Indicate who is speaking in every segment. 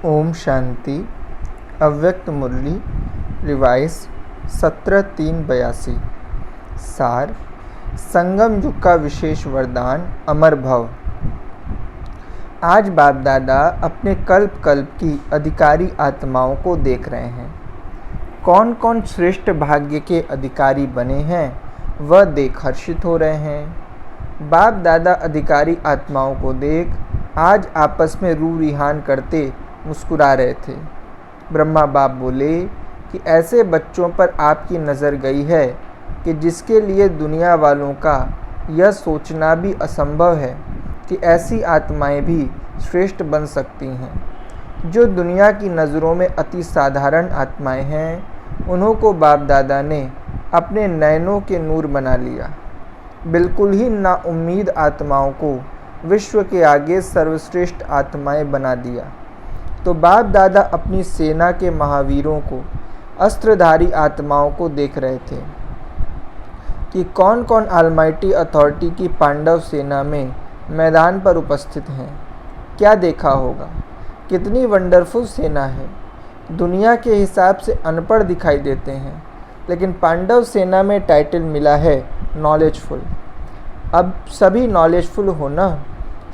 Speaker 1: ओम शांति। अव्यक्त मुरली रिवाइज 17-3-82। सार संगम युग का विशेष वरदान अमर भव। आज बाप दादा अपने कल्प कल्प की अधिकारी आत्माओं को देख रहे हैं। कौन कौन श्रेष्ठ भाग्य के अधिकारी बने हैं वह देख हर्षित हो रहे हैं। बाप दादा अधिकारी आत्माओं को देख आज आपस में रू रिहान करते मुस्कुरा रहे थे। ब्रह्मा बाप बोले कि ऐसे बच्चों पर आपकी नज़र गई है कि जिसके लिए दुनिया वालों का यह सोचना भी असंभव है कि ऐसी आत्माएं भी श्रेष्ठ बन सकती हैं। जो दुनिया की नज़रों में अति साधारण आत्माएं हैं, उन्हों को बाप दादा ने अपने नयनों के नूर बना लिया। बिल्कुल ही नाउम्मीद आत्माओं को विश्व के आगे सर्वश्रेष्ठ आत्माएं बना दिया। तो बाप दादा अपनी सेना के महावीरों को, अस्त्रधारी आत्माओं को देख रहे थे कि कौन कौन ऑलमाइटी अथॉरिटी की पांडव सेना में मैदान पर उपस्थित हैं। क्या देखा होगा, कितनी वंडरफुल सेना है। दुनिया के हिसाब से अनपढ़ दिखाई देते हैं, लेकिन पांडव सेना में टाइटल मिला है नॉलेजफुल। अब सभी नॉलेजफुल होना,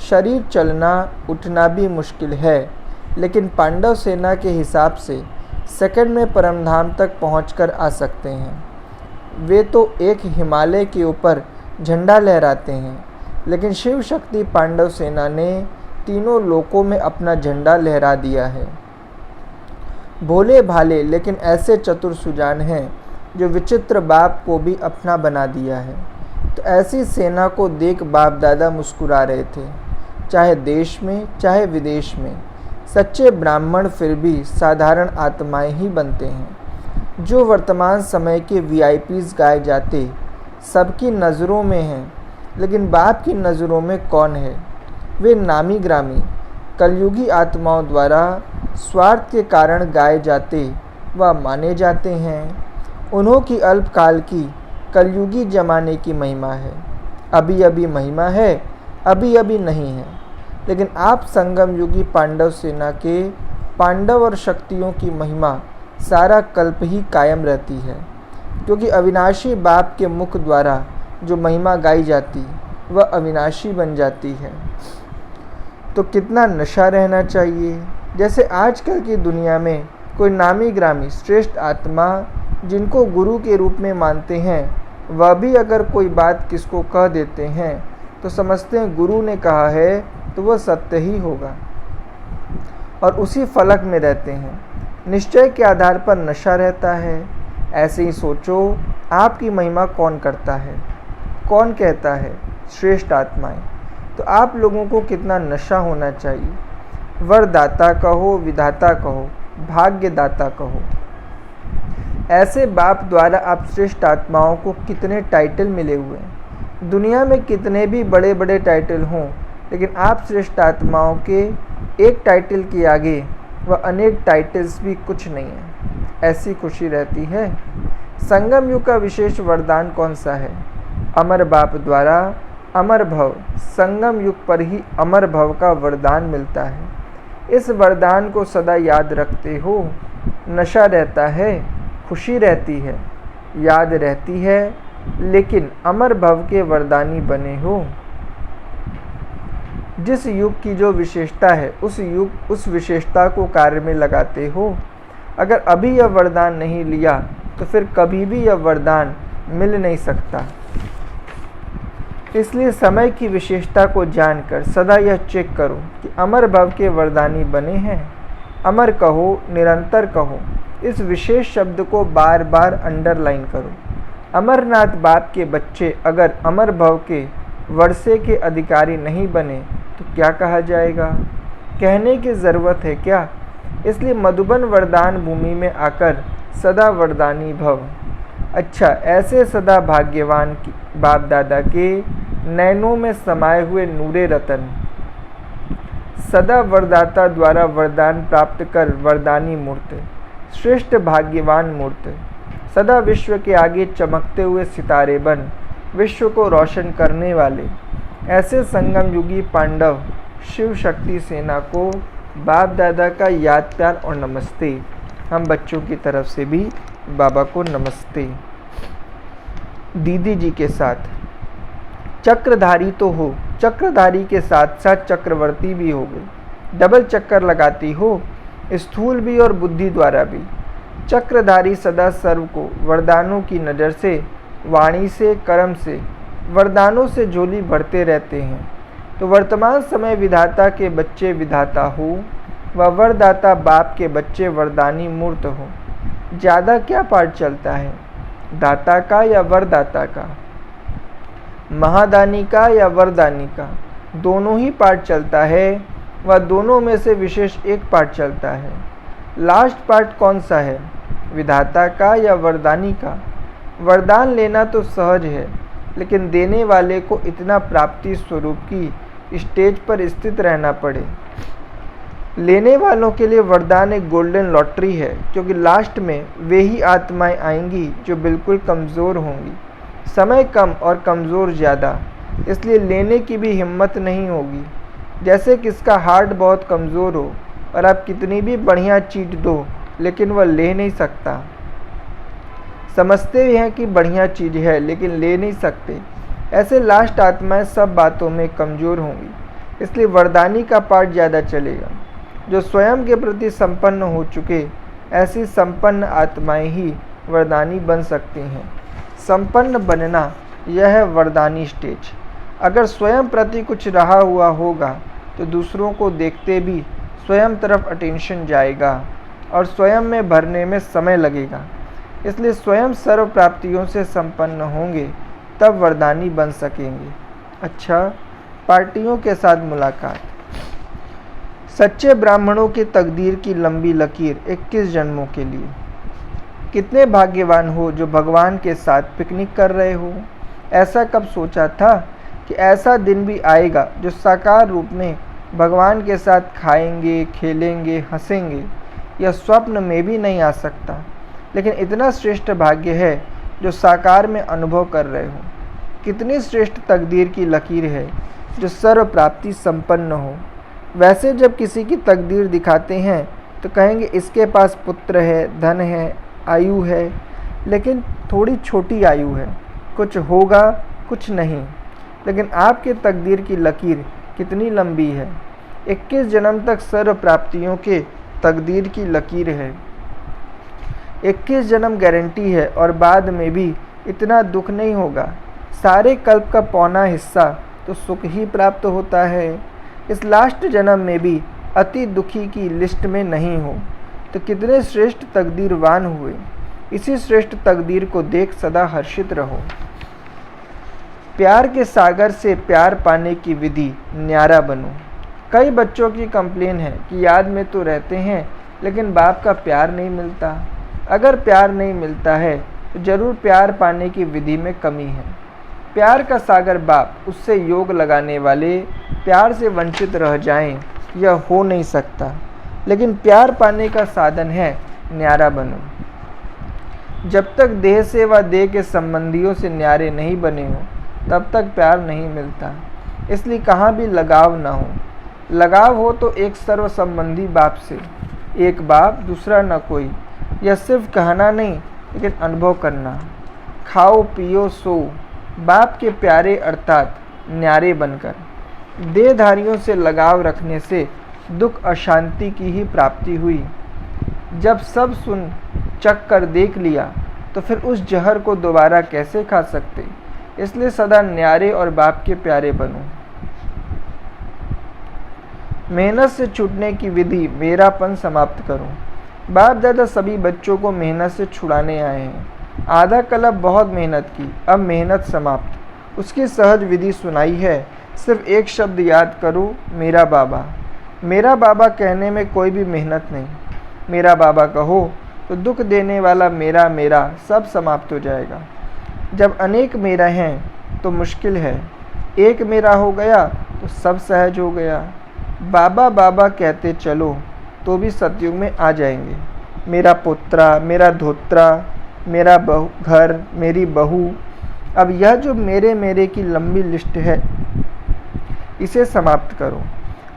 Speaker 1: शरीर चलना उठना भी मुश्किल है, लेकिन पांडव सेना के हिसाब से सेकंड में परमधाम तक पहुंचकर आ सकते हैं। वे तो एक हिमालय के ऊपर झंडा लहराते हैं, लेकिन शिव शक्ति पांडव सेना ने तीनों लोकों में अपना झंडा लहरा दिया है। भोले भाले लेकिन ऐसे चतुर सुजान हैं जो विचित्र बाप को भी अपना बना दिया है। तो ऐसी सेना को देख बाप दादा मुस्कुरा रहे थे। चाहे देश में चाहे विदेश में सच्चे ब्राह्मण फिर भी साधारण आत्माएं ही बनते हैं। जो वर्तमान समय के वीआईपीज गाए जाते सबकी नज़रों में हैं, लेकिन बाप की नज़रों में कौन है? वे नामी ग्रामी कलयुगी आत्माओं द्वारा स्वार्थ के कारण गाए जाते व माने जाते हैं। उन्हों की अल्पकाल की कलयुगी जमाने की महिमा है। अभी अभी महिमा है, अभी अभी नहीं है। लेकिन आप संगम युगी पांडव सेना के पांडव और शक्तियों की महिमा सारा कल्प ही कायम रहती है, क्योंकि अविनाशी बाप के मुख द्वारा जो महिमा गाई जाती वह अविनाशी बन जाती है। तो कितना नशा रहना चाहिए। जैसे आजकल की दुनिया में कोई नामी ग्रामी श्रेष्ठ आत्मा जिनको गुरु के रूप में मानते हैं, वह भी अगर कोई बात किसको कह देते हैं तो समझते हैं गुरु ने कहा है तो वह सत्य ही होगा, और उसी फलक में रहते हैं। निश्चय के आधार पर नशा रहता है। ऐसे ही सोचो, आपकी महिमा कौन करता है, कौन कहता है? श्रेष्ठ आत्माएं। तो आप लोगों को कितना नशा होना चाहिए। वरदाता कहो, विधाता कहो, भाग्यदाता कहो। ऐसे बाप द्वारा आप श्रेष्ठ आत्माओं को कितने टाइटल मिले हुए हैं। दुनिया में कितने भी बड़े बड़े टाइटल हों, लेकिन आप श्रेष्ठ आत्माओं के एक टाइटल के आगे वह अनेक टाइटल्स भी कुछ नहीं है। ऐसी खुशी रहती है। संगम युग का विशेष वरदान कौन सा है? अमर बाप द्वारा अमर भव। संगम युग पर ही अमर भव का वरदान मिलता है। इस वरदान को सदा याद रखते हो। नशा रहता है, खुशी रहती है, याद रहती है, लेकिन अमर भव के वरदानी बने हो। जिस युग की जो विशेषता है उस विशेषता को कार्य में लगाते हो। अगर अभी यह वरदान नहीं लिया तो फिर कभी भी यह वरदान मिल नहीं सकता। इसलिए समय की विशेषता को जानकर सदा यह चेक करो कि अमर भव के वरदानी बने हैं। अमर कहो, निरंतर कहो। इस विशेष शब्द को बार बार अंडरलाइन करो। अमरनाथ बाप के बच्चे अगर अमर भव के वर्षे के अधिकारी नहीं बने तो क्या कहा जाएगा? कहने की ज़रूरत है क्या? इसलिए मधुबन वरदान भूमि में आकर सदा वरदानी भव। अच्छा, ऐसे सदा भाग्यवान बाप दादा के नैनों में समाये हुए नूरे रतन, सदा वरदाता द्वारा वरदान प्राप्त कर वरदानी मूर्त, श्रेष्ठ भाग्यवान मूर्त, सदा विश्व के आगे चमकते हुए सितारे बन विश्व को रोशन करने वाले ऐसे संगम युगी पांडव शिव शक्ति सेना को बाप दादा का याद प्यार और नमस्ते। हम बच्चों की तरफ से भी बाबा को नमस्ते। दीदी जी के साथ चक्रधारी तो हो, चक्रधारी के साथ साथ चक्रवर्ती भी हो गई। डबल चक्कर लगाती हो, स्थूल भी और बुद्धि द्वारा भी। चक्रधारी सदा सर्व को वरदानों की नज़र से, वाणी से, कर्म से, वरदानों से झोली भरते रहते हैं। तो वर्तमान समय विधाता के बच्चे विधाता हो, व वरदाता बाप के बच्चे वरदानी मूर्त हो। ज़्यादा क्या पाठ चलता है, दाता का या वरदाता का, महादानी का या वरदानी का? दोनों ही पाठ चलता है, व दोनों में से विशेष एक पाठ चलता है। लास्ट पार्ट कौन सा है, विधाता का या वरदानी का? वरदान लेना तो सहज है, लेकिन देने वाले को इतना प्राप्ति स्वरूप की स्टेज पर स्थित रहना पड़े। लेने वालों के लिए वरदान एक गोल्डन लॉटरी है, क्योंकि लास्ट में वे ही आत्माएं आएंगी जो बिल्कुल कमज़ोर होंगी। समय कम और कमज़ोर ज़्यादा, इसलिए लेने की भी हिम्मत नहीं होगी। जैसे किसका हार्ट बहुत कमज़ोर हो और आप कितनी भी बढ़िया चीज़ दो, लेकिन वह ले नहीं सकता। समझते हैं कि बढ़िया चीज़ है, लेकिन ले नहीं सकते। ऐसे लास्ट आत्माएं सब बातों में कमज़ोर होंगी, इसलिए वरदानी का पाठ ज़्यादा चलेगा। जो स्वयं के प्रति संपन्न हो चुके, ऐसी संपन्न आत्माएं ही वरदानी बन सकती हैं। संपन्न बनना यह है वरदानी स्टेज। अगर स्वयं प्रति कुछ रहा हुआ होगा तो दूसरों को देखते भी स्वयं तरफ अटेंशन जाएगा और स्वयं में भरने में समय लगेगा। इसलिए स्वयं सर्व प्राप्तियों से संपन्न होंगे, तब वरदानी बन सकेंगे। अच्छा, पार्टियों के साथ मुलाकात। सच्चे ब्राह्मणों की तकदीर की लंबी लकीर 21 जन्मों के लिए। कितने भाग्यवान हो जो भगवान के साथ पिकनिक कर रहे हो। ऐसा कब सोचा था कि ऐसा दिन भी आएगा जो साकार रूप में भगवान के साथ खाएंगे, खेलेंगे, हंसेंगे। यह स्वप्न में भी नहीं आ सकता, लेकिन इतना श्रेष्ठ भाग्य है जो साकार में अनुभव कर रहे हो। कितनी श्रेष्ठ तकदीर की लकीर है जो सर्व प्राप्ति संपन्न हो। वैसे जब किसी की तकदीर दिखाते हैं तो कहेंगे इसके पास पुत्र है, धन है, आयु है, लेकिन थोड़ी छोटी आयु है, कुछ होगा कुछ नहीं। लेकिन आपके तकदीर की लकीर कितनी लंबी है। 21 जन्म तक सर्व प्राप्तियों के तकदीर की लकीर है। 21 जन्म गारंटी है और बाद में भी इतना दुख नहीं होगा। सारे कल्प का पौना हिस्सा तो सुख ही प्राप्त होता है। इस लास्ट जन्म में भी अति दुखी की लिस्ट में नहीं हो तो कितने श्रेष्ठ तकदीरवान हुए। इसी श्रेष्ठ तकदीर को देख सदा हर्षित रहो। प्यार के सागर से प्यार पाने की विधि न्यारा बनो। कई बच्चों की कंप्लेन है कि याद में तो रहते हैं, लेकिन बाप का प्यार नहीं मिलता। अगर प्यार नहीं मिलता है तो जरूर प्यार पाने की विधि में कमी है। प्यार का सागर बाप, उससे योग लगाने वाले प्यार से वंचित रह जाएं, यह हो नहीं सकता। लेकिन प्यार पाने का साधन है न्यारा बनो। जब तक देह से व देह के संबंधियों से न्यारे नहीं बने हो, तब तक प्यार नहीं मिलता। इसलिए कहाँ भी लगाव ना हो। लगाव हो तो एक सर्व संबंधी बाप से, एक बाप दूसरा न कोई। यह सिर्फ कहना नहीं, लेकिन अनुभव करना। खाओ पियो सो, बाप के प्यारे अर्थात न्यारे बनकर। देहधारियों से लगाव रखने से दुख अशांति की ही प्राप्ति हुई। जब सब सुन चख कर देख लिया तो फिर उस जहर को दोबारा कैसे खा सकते। इसलिए सदा न्यारे और बाप के प्यारे बनो। मेहनत से छूटने की विधि मेरापन समाप्त करो। बाप दादा सभी बच्चों को मेहनत से छुड़ाने आए हैं। आधा कल्प बहुत मेहनत की, अब मेहनत समाप्त। उसकी सहज विधि सुनाई है। सिर्फ एक शब्द याद करो, मेरा बाबा। मेरा बाबा कहने में कोई भी मेहनत नहीं। मेरा बाबा कहो तो दुख देने वाला मेरा मेरा सब समाप्त हो जाएगा। जब अनेक मेरा हैं तो मुश्किल है, एक मेरा हो गया तो सब सहज हो गया। बाबा बाबा कहते चलो तो भी सतयुग में आ जाएंगे। मेरा पुत्रा, मेरा धोत्रा, मेरा घर, मेरी बहू। अब यह जो मेरे मेरे की लंबी लिस्ट है, इसे समाप्त करो।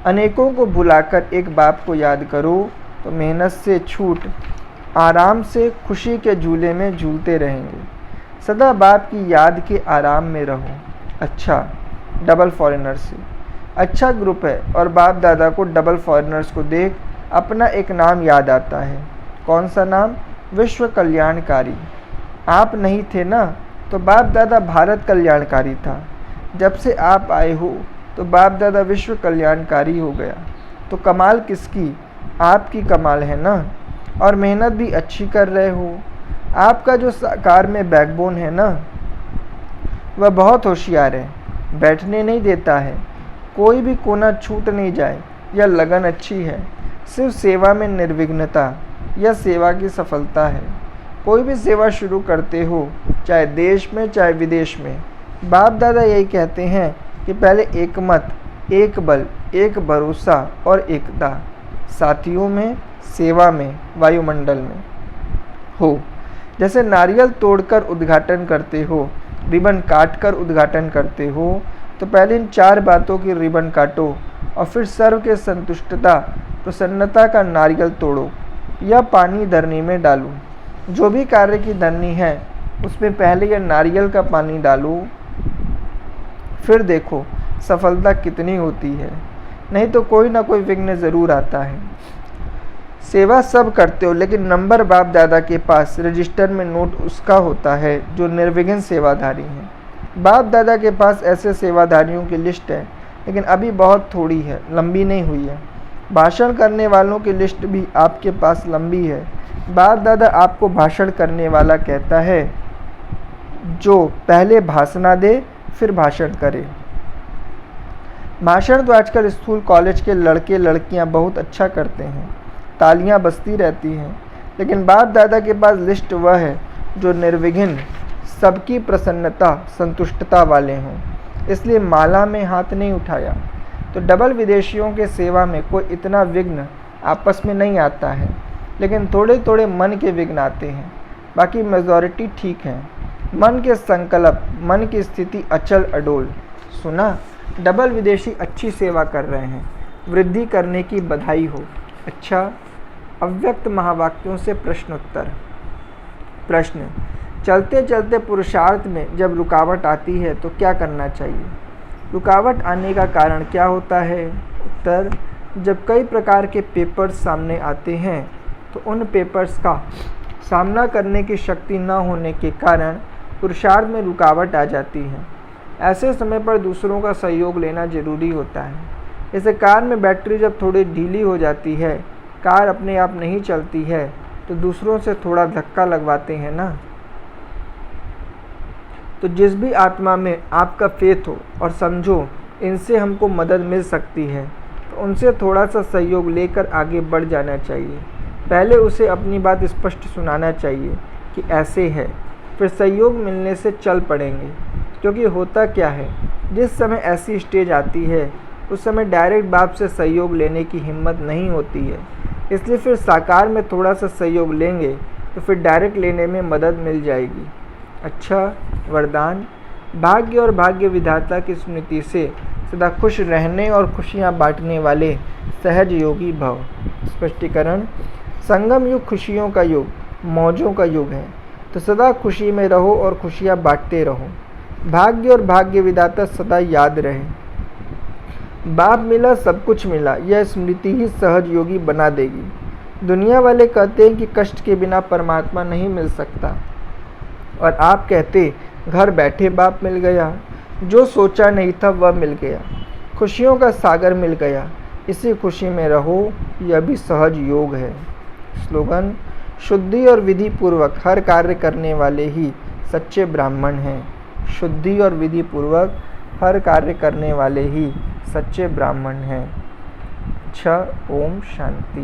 Speaker 1: अनेकों को भुलाकर एक बाप को याद करो तो मेहनत से छूट आराम से खुशी के झूले में झूलते रहेंगे। सदा बाप की याद के आराम में रहो। अच्छा, डबल फॉरेनर्स से अच्छा ग्रुप है और बाप दादा को डबल फॉरेनर्स को देख अपना एक नाम याद आता है। कौन सा नाम? विश्व कल्याणकारी। आप नहीं थे ना, तो बाप दादा भारत कल्याणकारी था। जब से आप आए हो तो बाप दादा विश्व कल्याणकारी हो गया। तो कमाल किसकी? आपकी कमाल है ना। और मेहनत भी अच्छी कर रहे हो। आपका जो साकार में बैकबोन है ना, वह बहुत होशियार है, बैठने नहीं देता है, कोई भी कोना छूट नहीं जाए। यह लगन अच्छी है, सिर्फ सेवा में निर्विघ्नता, यह सेवा की सफलता है। कोई भी सेवा शुरू करते हो, चाहे देश में चाहे विदेश में, बाप दादा यही कहते हैं कि पहले एक मत, एक बल, एक भरोसा और एकता, साथियों में, सेवा में, वायुमंडल में हो। जैसे नारियल तोड़कर उद्घाटन करते हो, रिबन काटकर उद्घाटन करते हो, तो पहले इन 4 बातों की रिबन काटो और फिर सर्व के संतुष्टता प्रसन्नता का नारियल तोड़ो या पानी धरनी में डालो। जो भी कार्य की धरनी है उसमें पहले यह नारियल का पानी डालो, फिर देखो सफलता कितनी होती है। नहीं तो कोई ना कोई विघ्न ज़रूर आता है। सेवा सब करते हो, लेकिन नंबर बाप दादा के पास रजिस्टर में नोट उसका होता है जो निर्विघ्न सेवाधारी हैं। बाप दादा के पास ऐसे सेवाधारियों की लिस्ट है, लेकिन अभी बहुत थोड़ी है, लंबी नहीं हुई है। भाषण करने वालों की लिस्ट भी आपके पास लंबी है। बाप दादा आपको भाषण करने वाला कहता है जो पहले भाषण दे फिर भाषण करे। भाषण तो आजकल स्कूल कॉलेज के लड़के लड़कियां बहुत अच्छा करते हैं, तालियां बजती रहती हैं, लेकिन बाप दादा के पास लिस्ट वह है जो निर्विघ्न, सबकी प्रसन्नता संतुष्टता वाले हों। इसलिए माला में हाथ नहीं उठाया। तो डबल विदेशियों के सेवा में कोई इतना विघ्न आपस में नहीं आता है, लेकिन थोड़े थोड़े मन के विघ्न आते हैं। बाकी मेजॉरिटी ठीक है। मन के संकल्प, मन की स्थिति अचल अडोल। सुना, डबल विदेशी अच्छी सेवा कर रहे हैं, वृद्धि करने की बधाई हो। अच्छा, अव्यक्त महावाक्यों से प्रश्नोत्तर। प्रश्न: चलते चलते पुरुषार्थ में जब रुकावट आती है तो क्या करना चाहिए? रुकावट आने का कारण क्या होता है? उत्तर: जब कई प्रकार के पेपर्स सामने आते हैं तो उन पेपर्स का सामना करने की शक्ति न होने के कारण पुरुषार्थ में रुकावट आ जाती है। ऐसे समय पर दूसरों का सहयोग लेना जरूरी होता है। जैसे कार में बैटरी जब थोड़ी ढीली हो जाती है, कार अपने आप नहीं चलती है, तो दूसरों से थोड़ा धक्का लगवाते हैं ना। तो जिस भी आत्मा में आपका फेथ हो और समझो इनसे हमको मदद मिल सकती है, तो उनसे थोड़ा सा सहयोग लेकर आगे बढ़ जाना चाहिए। पहले उसे अपनी बात स्पष्ट सुनाना चाहिए कि ऐसे है, फिर सहयोग मिलने से चल पड़ेंगे। क्योंकि होता क्या है, जिस समय ऐसी स्टेज आती है उस समय डायरेक्ट बाप से सहयोग लेने की हिम्मत नहीं होती है। इसलिए फिर साकार में थोड़ा सा सहयोग लेंगे तो फिर डायरेक्ट लेने में मदद मिल जाएगी। अच्छा, वरदान: भाग्य और भाग्य विधाता की स्मृति से सदा खुश रहने और खुशियाँ बांटने वाले सहज योगी भव। स्पष्टीकरण: संगम युग खुशियों का युग, मौजों का युग है, तो सदा खुशी में रहो और खुशियाँ बांटते रहो। भाग्य और भाग्य विधाता सदा याद रहे। बाप मिला सब कुछ मिला, यह स्मृति ही सहज योगी बना देगी। दुनिया वाले कहते हैं कि कष्ट के बिना परमात्मा नहीं मिल सकता, और आप कहते घर बैठे बाप मिल गया। जो सोचा नहीं था वह मिल गया, खुशियों का सागर मिल गया। इसी खुशी में रहो, यह भी सहज योग है। स्लोगन: शुद्धि और विधि पूर्वक हर कार्य करने वाले ही सच्चे ब्राह्मण हैं। शुद्धि और विधि पूर्वक हर कार्य करने वाले ही सच्चे ब्राह्मण हैं। अच्छा, ओम शांति।